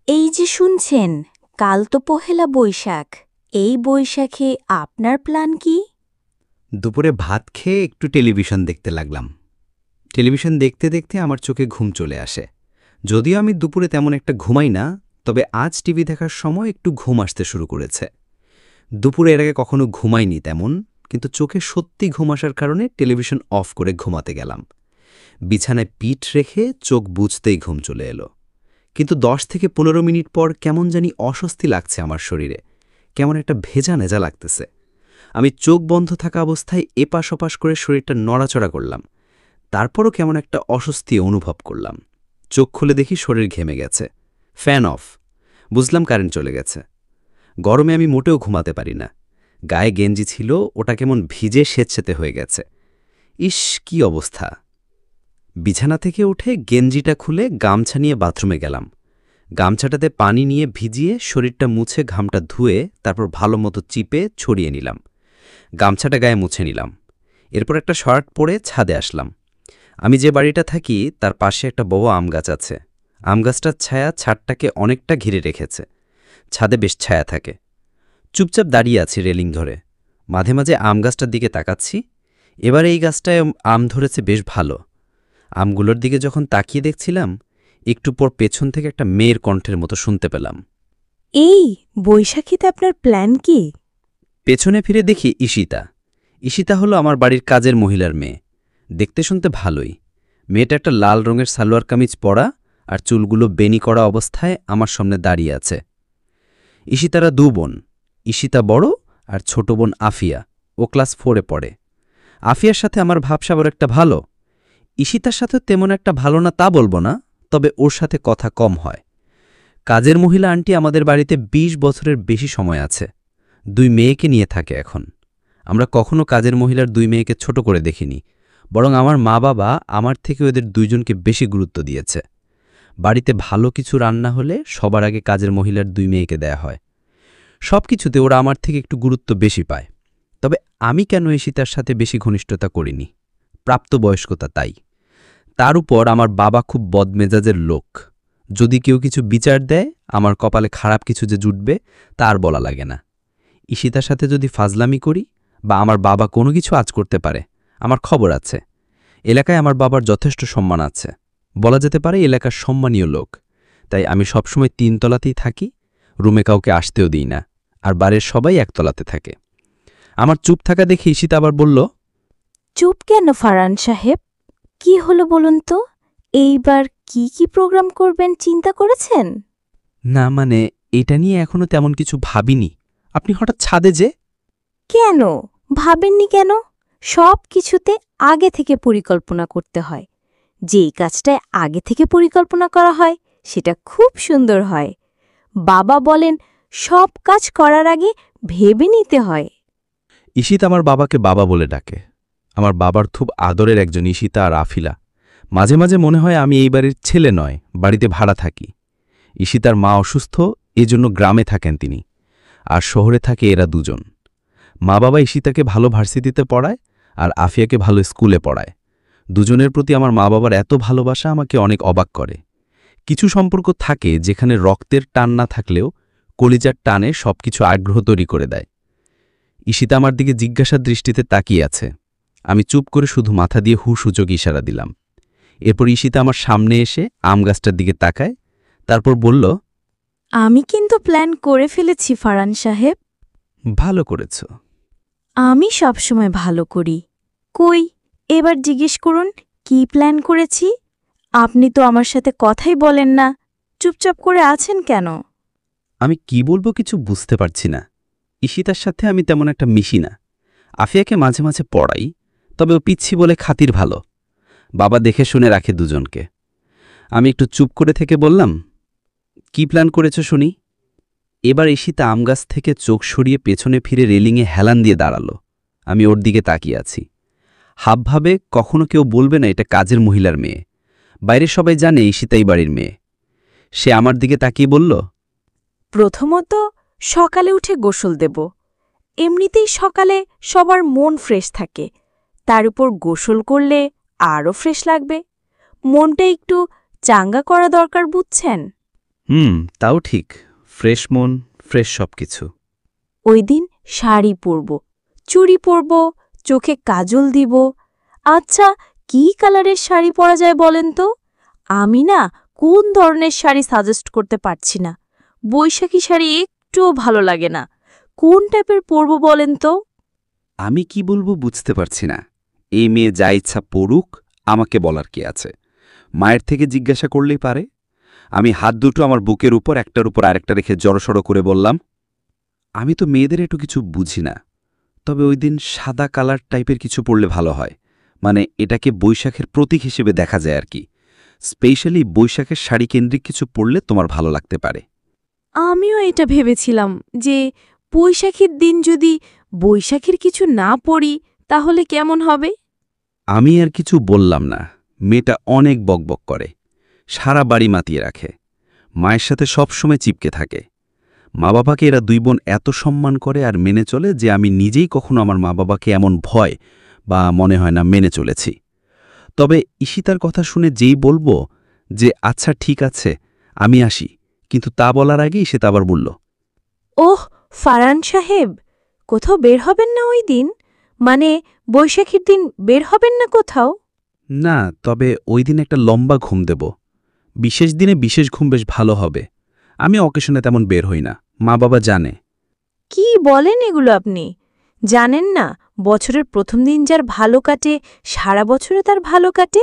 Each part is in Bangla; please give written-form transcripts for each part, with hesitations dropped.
এই যে শুনছেন, কাল তো পহেলা বৈশাখ। এই বৈশাখে আপনার প্ল্যান কি? দুপুরে ভাত খেয়ে একটু টেলিভিশন দেখতে লাগলাম। টেলিভিশন দেখতে দেখতে আমার চোখে ঘুম চলে আসে। যদিও আমি দুপুরে তেমন একটা ঘুমাই না, তবে আজ টিভি দেখার সময় একটু ঘুম আসতে শুরু করেছে। দুপুরে এর আগে কখনো ঘুমাইনি তেমন, কিন্তু চোখে সত্যি ঘুম আসার কারণে টেলিভিশন অফ করে ঘুমাতে গেলাম। বিছানায় পিঠ রেখে চোখ বুজতেই ঘুম চলে এলো। কিন্তু 10 থেকে 15 মিনিট পর কেমন জানি অস্বস্তি লাগছে আমার শরীরে, কেমন একটা ভেজা নেজা লাগতেছে। আমি চোখ বন্ধ থাকা অবস্থায় এপাশ ওপাশ করে শরীরটা নড়াচড়া করলাম। তারপরও কেমন একটা অস্বস্তি অনুভব করলাম। চোখ খুলে দেখি শরীর ঘেমে গেছে। Fan of. বুঝলাম কারেন্ট চলে গেছে। গরমে আমি মোটেও ঘুমাতে পারি না। গায়ে গেঞ্জি ছিল, ওটা কেমন ভিজে সেতসেতে হয়ে গেছে। ইস, কি অবস্থা! বিছানা থেকে উঠে গেঞ্জিটা খুলে গামছা নিয়ে বাথরুমে গেলাম। গামছাটাতে পানি নিয়ে ভিজিয়ে শরীরটা মুছে ঘামটা ধুয়ে তারপর ভালো মতো চিপে ছড়িয়ে নিলাম। গামছাটা গায়ে মুছে নিলাম। এরপর একটা শার্ট পরে ছাদে আসলাম। আমি যে বাড়িটা থাকি তার পাশে একটা বড় আম গাছ আছে। আম গাছটার ছায়া ছাদটাকে অনেকটা ঘিরে রেখেছে। ছাদে বেশ ছায়া থাকে। চুপচাপ দাঁড়িয়ে আছি রেলিং ধরে। মাঝে মাঝে আম গাছটার দিকে তাকাচ্ছি। এবার এই গাছটায় আম ধরেছে বেশ ভালো। আমগুলোর দিকে যখন তাকিয়ে দেখছিলাম, একটু পর পেছন থেকে একটা মেয়ের কণ্ঠের মতো শুনতে পেলাম। এই বৈশাখীতে আপনার প্ল্যান কি? পেছনে ফিরে দেখি ঈশিতা। ঈশিতা হলো আমার বাড়ির কাজের মহিলার মেয়ে। দেখতে শুনতে ভালোই। মেয়েটা একটা লাল রঙের সালোয়ার কামিজ পরা আর চুলগুলো বেনি করা অবস্থায় আমার সামনে দাঁড়িয়ে আছে। ঈশিতারা 2 বোন। ঈশিতা বড় আর ছোট বোন আফিয়া। ও ক্লাস 4-এ পড়ে। আফিয়ার সাথে আমার ভাবসাবর একটা ভালো। ঈশিতার সাথে তেমন একটা ভালো না তা বলবো না, তবে ওর সাথে কথা কম হয়। কাজের মহিলা আন্টি আমাদের বাড়িতে 20 বছরের বেশি সময় আছে। 2 মেয়েকে নিয়ে থাকে এখন। আমরা কখনো কাজের মহিলার 2 মেয়েকে ছোট করে দেখিনি, বরং আমার মা বাবা আমার থেকে ওদের 2 জনকে বেশি গুরুত্ব দিয়েছে। বাড়িতে ভালো কিছু রান্না হলে সবার আগে কাজের মহিলার 2 মেয়েকে দেয়া হয়। সব কিছুতে ওরা আমার থেকে একটু গুরুত্ব বেশি পায়। তবে আমি কেন ঈশিতার সাথে বেশি ঘনিষ্ঠতা করিনি? প্রাপ্তবয়স্কতা তাই। তার উপর আমার বাবা খুব বদমেজাজের লোক। যদি কেউ কিছু বিচার দেয়, আমার কপালে খারাপ কিছু যে জুটবে তার বলা লাগে না। ঈশিতার সাথে যদি ফাজলামি করি বা আমার বাবা কোনো কিছু আজ করতে পারে, আমার খবর আছে। এলাকায় আমার বাবার যথেষ্ট সম্মান আছে। বলা যেতে পারে এলাকার সম্মানীয় লোক। তাই আমি সবসময় 3 তলাতেই থাকি, রুমে কাউকে আসতেও দিই না, আর বাড়ির সবাই 1 তলাতে থাকে। আমার চুপ থাকা দেখে ঈশিতা আবার বলল, চুপ কেন ফারহান সাহেব? কি হলো বলুন তো? এইবার কি প্রোগ্রাম করবেন চিন্তা করেছেন? না মানে, এটা নিয়ে এখনো তেমন কিছু ভাবিনি। আপনি হঠাৎ ছাদে যে? কেন ভাবেননি কেন? সব কিছুতে আগে থেকে পরিকল্পনা করতে হয়। যেই কাজটায় আগে থেকে পরিকল্পনা করা হয় সেটা খুব সুন্দর হয়। বাবা বলেন, সব কাজ করার আগে ভেবে নিতে হয়। ঈশিতা আমার বাবাকে বাবা বলে ডাকে। আমার বাবার খুব আদরের একজন ঈশিতা আর আফিলা। মাঝে মাঝে মনে হয় আমি এই বাড়ির ছেলে নয়, বাড়িতে ভাড়া থাকি। ঈশিতার মা অসুস্থ, এজন্য গ্রামে থাকেন তিনি, আর শহরে থাকে এরা 2 জন। মা বাবা ঈশিতাকে ভালো ভার্সিটিতে পড়ায় আর আফিয়াকে ভালো স্কুলে পড়ায়। 2 জনের প্রতি আমার মা বাবার এত ভালোবাসা আমাকে অনেক অবাক করে। কিছু সম্পর্ক থাকে যেখানে রক্তের টান না থাকলেও কলিজার টানে সবকিছু আগ্রহ তৈরি করে দেয়। ঈশিতা আমার দিকে জিজ্ঞাসার দৃষ্টিতে তাকিয়ে আছে। আমি চুপ করে শুধু মাথা দিয়ে সূচক ইশারা দিলাম। এরপর ঈশিতা আমার সামনে এসে আম গাছটার দিকে তাকায়, তারপর বলল, আমি কিন্তু প্ল্যান করে ফেলেছি ফারহান সাহেব। ভালো করেছ। আমি সবসময় ভালো করি। কই, এবার জিজ্ঞেস করুন কি প্ল্যান করেছি? আপনি তো আমার সাথে কথাই বলেন না, চুপচাপ করে আছেন কেন? আমি কি বলবো কিছু বুঝতে পারছি না। ঈশিতার সাথে আমি তেমন একটা মিশি না। আফিয়াকে মাঝে মাঝে পড়াই, তবে ও পিচ্ছি বলে খাতির ভালো। বাবা দেখে শুনে রাখে 2 জনকে। আমি একটু চুপ করে থেকে বললাম, কি প্ল্যান করেছ শুনি? এবার ঈশিতা আম গাছ থেকে চোখ সরিয়ে পেছনে ফিরে রেলিংয়ে হেলান দিয়ে দাঁড়ালো। আমি ওর দিকে তাকিয়ে আছি। হাবভাবে কখনো কেউ বলবে না এটা কাজের মহিলার মেয়ে। বাইরে সবাই জানে ঈশিতাই বাড়ির মেয়ে। সে আমার দিকে তাকিয়ে বলল, প্রথমত সকালে উঠে গোসল দেব। এমনিতেই সকালে সবার মন ফ্রেশ থাকে, তার উপর গোসল করলে আরও ফ্রেশ লাগবে। মনটা একটু চাঙ্গা করা দরকার, বুঝছেন? তাও ঠিক, ফ্রেশ মন, ফ্রেশ সব কিছু। ওই দিন শাড়ি পরব, চুড়ি পরব, চোখে কাজল দিব। আচ্ছা, কি কালারের শাড়ি পরা যায় বলেন তো? আমি না কোন ধরনের শাড়ি সাজেস্ট করতে পারছি না। বৈশাখী শাড়ি একটুও ভালো লাগে না। কোন টাইপের পরব বলেন তো? আমি কি বলবো বুঝতে পারছি না। এই মেয়ে যা ইচ্ছা পড়ুক, আমাকে বলার কি আছে? মায়ের থেকে জিজ্ঞাসা করলেই পারে। আমি হাত দুটো আমার বুকের উপর একটার উপর আরেকটা রেখে জড়সড় করে বললাম, আমি তো মেয়েদের একটু কিছু বুঝি না, তবে ওই দিন সাদা কালার টাইপের কিছু পরলে ভালো হয়। মানে এটাকে বৈশাখের প্রতীক হিসেবে দেখা যায় আর কি। স্পেশালি বৈশাখের শাড়ি কেন্দ্রিক কিছু পরলে তোমার ভালো লাগতে পারে। আমিও এটা ভেবেছিলাম যে বৈশাখীর দিন যদি বৈশাখীর কিছু না পড়ি তাহলে কেমন হবে। আমি আর কিছু বললাম না। মেয়েটা অনেক বকবক করে, সারা বাড়ি মাতিয়ে রাখে, মায়ের সাথে সবসময় চিপকে থাকে। মা বাবাকে এরা দুই বোন এত সম্মান করে আর মেনে চলে যে আমি নিজেই কখনো আমার মা বাবাকে এমন ভয় বা মনে হয় না মেনে চলেছি। তবে ঈশিতার কথা শুনে যেই বলবো যে আচ্ছা ঠিক আছে আমি আসি, কিন্তু তা বলার আগেই সে তা আবার বলল, ওহ ফারান সাহেব, কোথাও বের হবেন না ওই দিন? মানে বৈশাখীর দিন বের হবেন না কোথাও? না, তবে ওই দিন একটা লম্বা ঘুম দেব। বিশেষ দিনে বিশেষ ঘুম বেশ ভালো হবে। আমি অকেশনে তেমন বের হই না, মা বাবা জানে। কি বলেন এগুলো আপনি? জানেন না বছরের প্রথম দিন যার ভালো কাটে সারা বছরে তার ভালো কাটে?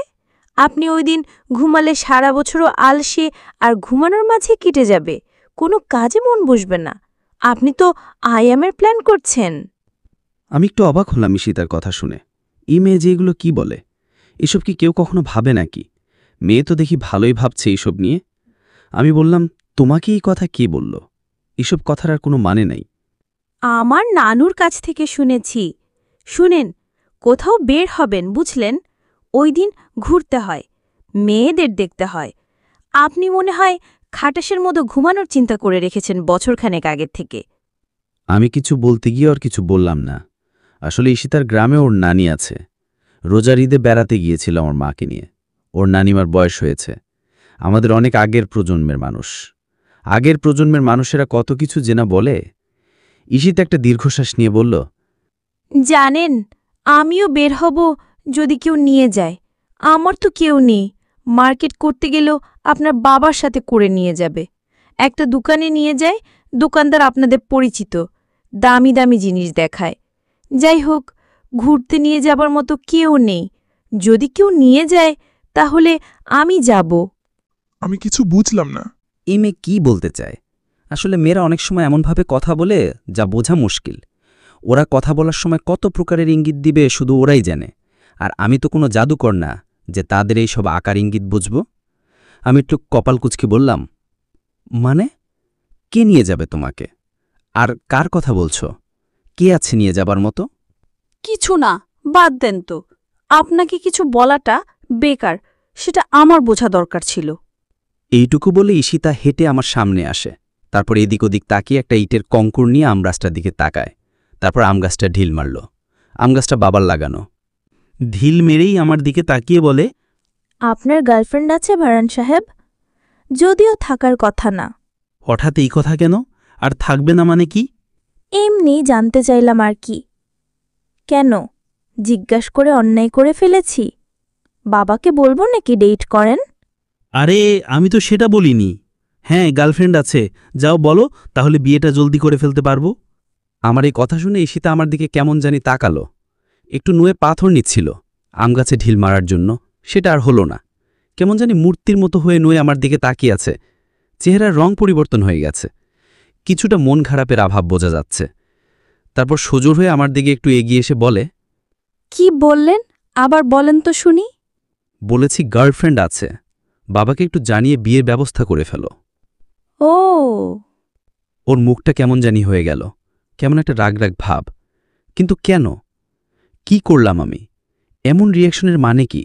আপনি ওই দিন ঘুমালে সারা বছরও আলসে আর ঘুমানোর মাঝে কেটে যাবে, কোনো কাজে মন বসবে না। আপনি তো আইএমের প্ল্যান করছেন। আমি একটু অবাক হলাম ঈশিতার কথা শুনে। এই মেয়ে যে এগুলো কি বলে, এসব কি কেউ কখনো ভাবে নাকি? মেয়ে তো দেখি ভালোই ভাবছে এইসব নিয়ে। আমি বললাম, তোমাকে এই কথা কে বলল? এসব কথার আর কোনো মানে নাই। আমার নানুর কাছ থেকে শুনেছি। শুনেন, কোথাও বের হবেন বুঝলেন, ওই দিন ঘুরতে হয়, মেয়েদের দেখতে হয়। আপনি মনে হয় খাটাসের মতো ঘুমানোর চিন্তা করে রেখেছেন বছরখানেক আগের থেকে। আমি কিছু বলতে গিয়ে আর কিছু বললাম না। আসলে ঈশিতার গ্রামে ওর নানি আছে। রোজার ঈদে বেড়াতে গিয়েছিল আমার মাকে নিয়ে। ওর নানিমার বয়স হয়েছে। আমাদের অনেক আগের প্রজন্মের মানুষ। আগের প্রজন্মের মানুষেরা কত কিছু জেনা বলে। ঈশিতা একটা দীর্ঘশ্বাস নিয়ে বলল, জানেন, আমিও বের হব যদি কেউ নিয়ে যায়। আমার তো কেউ নেই। মার্কেট করতে গেলেও আপনার বাবার সাথে করে নিয়ে যাবে। একটা দোকানে নিয়ে যায়, দোকানদার আপনাদের পরিচিত, দামি দামি জিনিস দেখায়। যাই হোক, ঘুরতে নিয়ে যাবার মতো কেউ নেই। যদি কেউ নিয়ে যায় তাহলে আমি যাব। আমি কিছু বুঝলাম না। এই মেয়ে কী বলতে চায়? আসলে মেয়েরা অনেক সময় এমনভাবে কথা বলে যা বোঝা মুশকিল। ওরা কথা বলার সময় কত প্রকারের ইঙ্গিত দিবে শুধু ওরাই জানে। আর আমি তো কোনো জাদুকর না যে তাদের এই সব আকার ইঙ্গিত বুঝব। আমি একটু কপাল কুঁচকে বললাম, মানে কে নিয়ে যাবে তোমাকে? আর কার কথা বলছো? কে আছে নিয়ে যাবার মতো? কিছু না, বাদ দেন তো। আপনাকে কিছু বলাটা বেকার, সেটা আমার বোঝা দরকার ছিল। এইটুকু বলে ঈশিতা হেঁটে আমার সামনে আসে। তারপর এদিক ওদিক তাকিয়ে একটা ইটের কঙ্কর নিয়ে আমগাছটার দিকে তাকায়। তারপর আমগাছটা ঢিল মারল। আমগাছটা বাবার লাগানো। ঢিল মেরেই আমার দিকে তাকিয়ে বলে, আপনার গার্লফ্রেন্ড আছে ভারান সাহেব? যদিও থাকার কথা না। হঠাৎ এই কথা কেন? আর থাকবে না মানে কি? এমনি জানতে চাইলাম আর কি। কেন জিজ্ঞাস করে অন্যায় করে ফেলেছি? বাবাকে বলবো নাকি ডেট করেন? আরে আমি তো সেটা বলিনি। হ্যাঁ, গার্লফ্রেন্ড আছে, যাও বলো, তাহলে বিয়েটা জলদি করে ফেলতে পারবো। আমার এই কথা শুনে ঈশিতা আমার দিকে কেমন জানি তাকালো। একটু নুয়ে পাথর নিচ্ছিল আমগাছে ঢিল মারার জন্য, সেটা আর হলো না। কেমন জানি মূর্তির মতো হয়ে নুয়ে আমার দিকে তাকিয়ে আছে। চেহারার রং পরিবর্তন হয়ে গেছে। কিছুটা মন খারাপের আভাব বোঝা যাচ্ছে। তারপর সজোর হয়ে আমার দিকে একটু এগিয়ে এসে বলে, কি বললেন? আবার বলেন তো শুনি। বলেছি গার্লফ্রেন্ড আছে, বাবাকে একটু জানিয়ে বিয়ের ব্যবস্থা করে ফেলো। ও, ওর মুখটা কেমন জানি হয়ে গেল, কেমন একটা রাগ রাগ ভাব। কিন্তু কেন? কি করলাম আমি? এমন রিয়াকশনের মানে কি?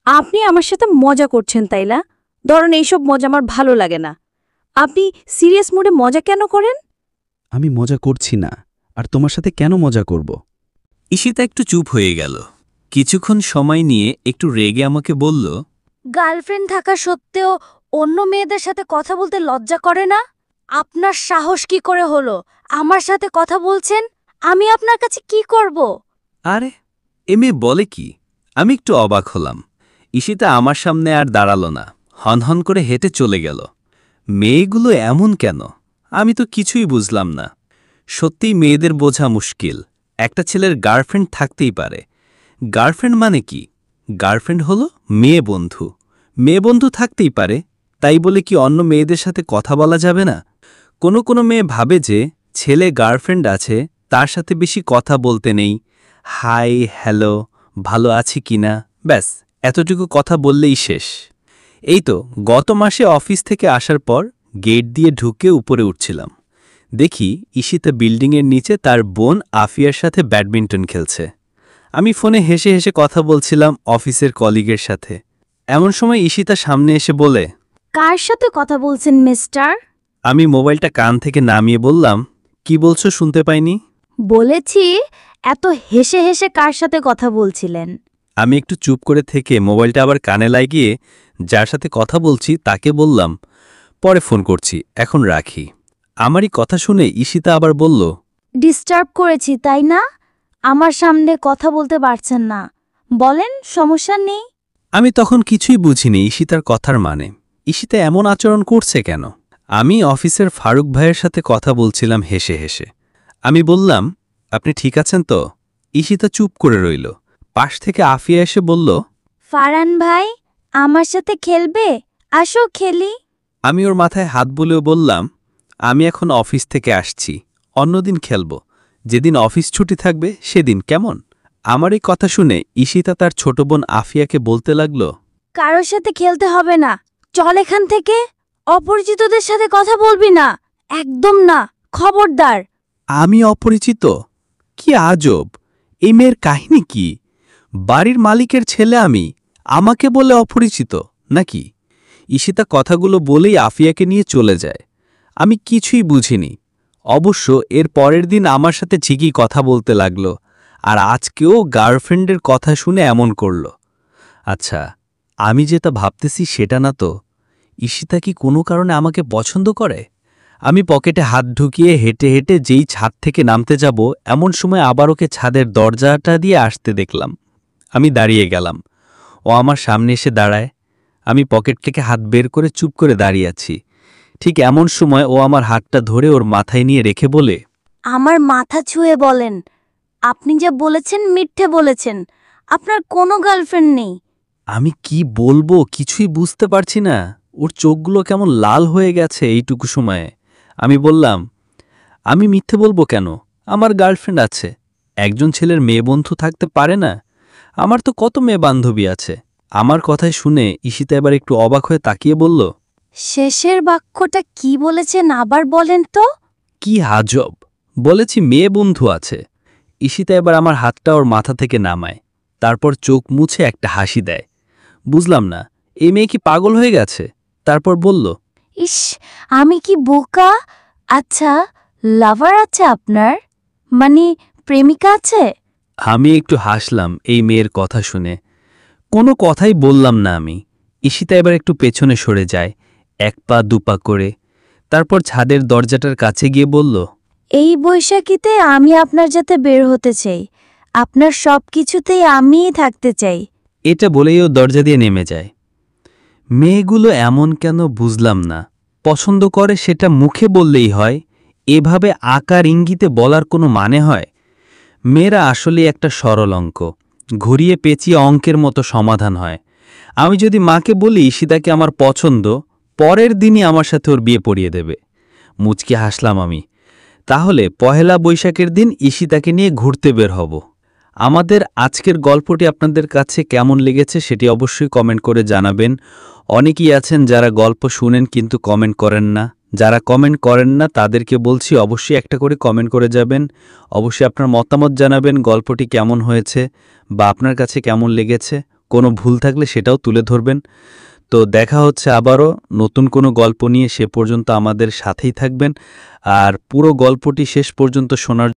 আপনি আমার সাথে মজা করছেন তাই না? ধরুন এইসব মজা আমার ভালো লাগে না। আপনি সিরিয়াস মুডে মজা কেন করেন? আমি মজা করছি না, আর তোমার সাথে কেন মজা করব? ঈশিতা একটু চুপ হয়ে গেল। কিছুক্ষণ সময় নিয়ে একটু রেগে আমাকে বলল, গার্লফ্রেন্ড থাকা সত্ত্বেও অন্য মেয়েদের সাথে কথা বলতে লজ্জা করে না? আপনার সাহস কি করে হলো আমার সাথে কথা বলছেন? আমি আপনার কাছে কি করব? আরে এ মেয়ে বলে কি? আমি একটু অবাক হলাম। ঈশিতা আমার সামনে আর দাঁড়ালো না, হনহন করে হেঁটে চলে গেল। মেয়েগুলো এমন কেন? আমি তো কিছুই বুঝলাম না। সত্যিই মেয়েদের বোঝা মুশকিল। একটা ছেলের গার্লফ্রেন্ড থাকতেই পারে। গার্লফ্রেন্ড মানে কি? গার্লফ্রেন্ড হলো মেয়ে বন্ধু। মেয়ে বন্ধু থাকতেই পারে, তাই বলে কি অন্য মেয়েদের সাথে কথা বলা যাবে না? কোনো কোনো মেয়ে ভাবে যে ছেলে গার্লফ্রেন্ড আছে, তার সাথে বেশি কথা বলতে নেই। হাই, হ্যালো, ভালো আছি কিনা, ব্যাস এতটুকু কথা বললেই শেষ। এই তো গত মাসে অফিস থেকে আসার পর গেট দিয়ে ঢুকে উপরে উঠছিলাম। দেখি ঈশিতা বিল্ডিংয়ের নিচে তার বোন আফিয়ার সাথে ব্যাডমিন্টন খেলছে। আমি ফোনে হেসে হেসে কথা বলছিলাম অফিসের কলিগের সাথে। এমন সময় ঈশিতা সামনে এসে বলে, কার সাথে কথা বলছেন মিস্টার? আমি মোবাইলটা কান থেকে নামিয়ে বললাম, কি বলছো শুনতে পাইনি? বলেছি এত হেসে হেসে কার সাথে কথা বলছিলেন? আমি একটু চুপ করে থেকে মোবাইলটা আবার কানে লাগিয়ে যার সাথে কথা বলছি তাকে বললাম, পরে ফোন করছি, এখন রাখি। আমারই কথা শুনে ঈশিতা আবার বলল, ডিস্টার্ব করেছি তাই না? আমার সামনে কথা বলতে পারছেন না, বলেন সমস্যা নেই। আমি তখন কিছুই বুঝিনি ঈশিতার কথার মানে। ঈশিতা এমন আচরণ করছে কেন? আমি অফিসের ফারুক ভাইয়ের সাথে কথা বলছিলাম হেসে হেসে। আমি বললাম, আপনি ঠিক আছেন তো? ঈশিতা চুপ করে রইল। পাশ থেকে আফিয়া এসে বলল, ফারান ভাই আমার সাথে খেলবে? আসো খেলি। আমি ওর মাথায় হাত বুলেও বললাম, আমি এখন অফিস থেকে আসছি, অন্যদিন খেলব, যেদিন অফিস ছুটি থাকবে সেদিন, কেমন? আমার এই কথা শুনে ঈশিতা তার ছোট বোন আফিয়াকে বলতে লাগল, কারোর সাথে খেলতে হবে না, চল এখান থেকে। অপরিচিতদের সাথে কথা বলবি না, একদম না, খবরদার। আমি অপরিচিত? কি আজব! এই মেয়ের কাহিনী কি? বাড়ির মালিকের ছেলে আমি, আমাকে বলে অপরিচিত নাকি? ঈশিতা কথাগুলো বলেই আফিয়াকে নিয়ে চলে যায়। আমি কিছুই বুঝিনি। অবশ্য এর পরের দিন আমার সাথে ঠিকই কথা বলতে লাগল, আর আজকেও গার্লফ্রেন্ডের কথা শুনে এমন করল। আচ্ছা, আমি যেটা ভাবতেছি সেটা না তো? ঈশিতা কি কোনো কারণে আমাকে পছন্দ করে? আমি পকেটে হাত ঢুকিয়ে হেঁটে হেঁটে যেই ছাদ থেকে নামতে যাব, এমন সময় আবার ওকে ছাদের দরজাটা দিয়ে আসতে দেখলাম। আমি দাঁড়িয়ে গেলাম। ও আমার সামনে এসে দাঁড়ায়। আমি পকেট থেকে হাত বের করে চুপ করে দাঁড়িয়ে আছি। ঠিক এমন সময় ও আমার হাতটা ধরে ওর মাথায় নিয়ে রেখে বলে, আমার মাথা ছুঁয়ে বলেন, আপনি যা বলেছেন মিথ্যে বলেছেন, আপনার কোনো গার্লফ্রেন্ড নেই। আমি কি বলবো কিছুই বুঝতে পারছি না। ওর চোখগুলো কেমন লাল হয়ে গেছে এইটুকু সময়ে। আমি বললাম, আমি মিথ্যে বলবো কেন? আমার গার্লফ্রেন্ড আছে। একজন ছেলের মেয়ে বন্ধু থাকতে পারে না? আমার তো কত মেয়ে বান্ধবী আছে। আমার কথায় শুনে ঈশিতা এবার একটু অবাক হয়ে তাকিয়ে বলল, শেষের বাক্যটা কি বলেছেন আবার বলেন তো? কি আজব! বলেছি মেয়ে বন্ধু আছে। ঈশিতা এবার আমার হাতটা ওর মাথা থেকে নামায়, তারপর চোখ মুছে একটা হাসি দেয়। বুঝলাম না, এই মেয়ে কি পাগল হয়ে গেছে? তারপর বলল, ইস, আমি কি বোকা! আচ্ছা, লাভার আছে আপনার? মানে প্রেমিকা আছে? আমি একটু হাসলাম এই মেয়ের কথা শুনে। কোনো কথাই বললাম না আমি। ঈশিতা এবার একটু পেছনে সরে যায়, এক পা দুপা করে। তারপর ছাদের দরজাটার কাছে গিয়ে বলল, এই বৈশাখীতে আমি আপনার যাতে বের হতে চাই, আপনার সব কিছুতেই আমিই থাকতে চাই। এটা বলেই ও দরজা দিয়ে নেমে যায়। মেয়েগুলো এমন কেন বুঝলাম না। পছন্দ করে সেটা মুখে বললেই হয়, এভাবে আকার ইঙ্গিতে বলার কোনো মানে হয়? মেয়েরা আসলে একটা সরল অঙ্ক, ঘুরিয়ে পেঁচিয়ে অঙ্কের মতো সমাধান হয়। আমি যদি মাকে বলি ঈশিতাকে আমার পছন্দ, পরের দিনই আমার সাথে ওর বিয়ে পড়িয়ে দেবে। মুচকি হাসলাম আমি। তাহলে পহেলা বৈশাখের দিন ঈশিতাকে নিয়ে ঘুরতে বের হব। আমাদের আজকের গল্পটি আপনাদের কাছে কেমন লেগেছে সেটি অবশ্যই কমেন্ট করে জানাবেন। অনেকেই আছেন যারা গল্প শুনেন কিন্তু কমেন্ট করেন না। যারা কমেন্ট করেন না তাদেরকে বলছি অবশ্যই একটা করে কমেন্ট করে যাবেন। অবশ্যই আপনার মতামত জানাবেন গল্পটি কেমন হয়েছে বা আপনার কাছে কেমন লেগেছে। কোনো ভুল থাকলে সেটাও তুলে ধরবেন। তো দেখা হচ্ছে আবারও নতুন কোনো গল্প নিয়ে। সে পর্যন্ত আমাদের সাথেই থাকবেন। আর পুরো গল্পটি শেষ পর্যন্ত শোনার